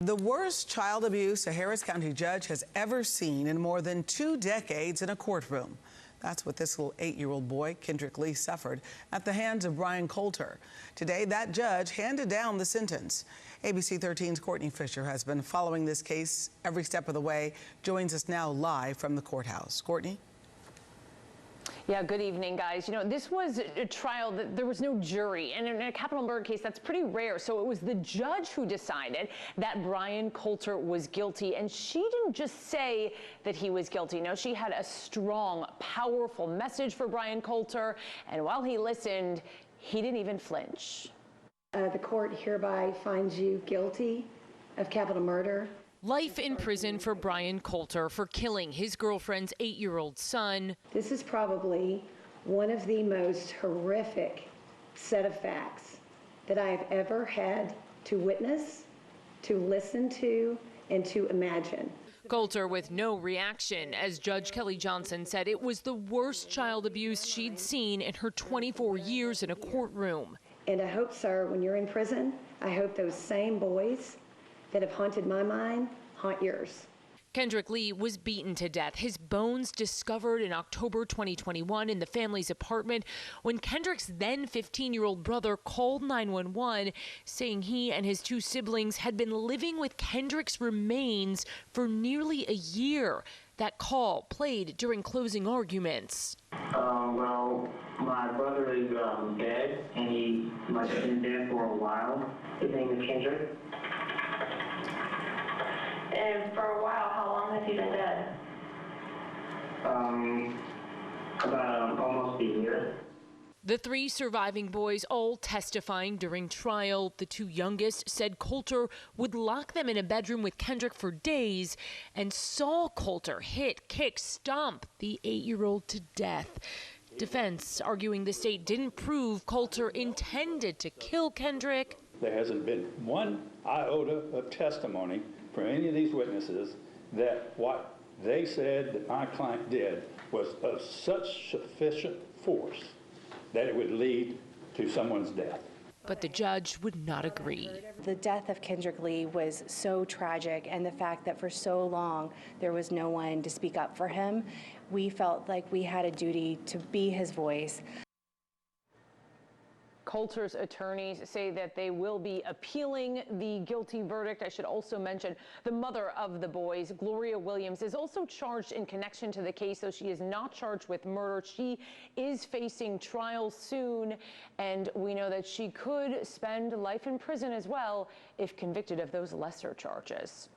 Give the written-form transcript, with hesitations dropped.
The worst child abuse a Harris County judge has ever seen in more than 2 decades in a courtroom. That's what this little 8-year-old boy, Kendrick Lee, suffered at the hands of Brian Coulter. Today, that judge handed down the sentence. ABC 13's Courtney Fisher has been following this case every step of the way, joins us now live from the courthouse. Courtney? Yeah, good evening, guys. You know, this was a trial that there was no jury, and in a capital murder case, that's pretty rare. So it was the judge who decided that Brian Coulter was guilty, and she didn't just say that he was guilty. No, she had a strong, powerful message for Brian Coulter, and while he listened, he didn't even flinch. The court hereby finds you guilty of capital murder. Life in prison for Brian Coulter for killing his girlfriend's 8-year-old son. This is probably one of the most horrific set of facts that I have ever had to witness, to listen to, and to imagine. Coulter with no reaction, as Judge Kelly Johnson said it was the worst child abuse she'd seen in her 24 years in a courtroom. And I hope, sir, when you're in prison, I hope those same boys that have haunted my mind haunt yours. Kendrick Lee was beaten to death, his bones discovered in October 2021 in the family's apartment when Kendrick's then 15-year-old brother called 911 saying he and his 2 siblings had been living with Kendrick's remains for nearly a year. That call played during closing arguments. Well, my brother is dead, and he might have been dead for a while. His name is Kendrick. And for a while, how long has he been dead? About almost a year. The 3 surviving boys all testifying during trial. The 2 youngest said Coulter would lock them in a bedroom with Kendrick for days and saw Coulter hit, kick, stomp the 8-year-old to death. Defense arguing the state didn't prove Coulter intended to kill Kendrick. There hasn't been one iota of testimony from any of these witnesses that what they said that my client did was of such sufficient force that it would lead to someone's death. But the judge would not agree. The death of Kendrick Lee was so tragic, and the fact that for so long there was no one to speak up for him, we felt like we had a duty to be his voice. Coulter's attorneys say that they will be appealing the guilty verdict. I should also mention the mother of the boys, Gloria Williams, is also charged in connection to the case, though she is not charged with murder. She is facing trial soon, and we know that she could spend life in prison as well if convicted of those lesser charges.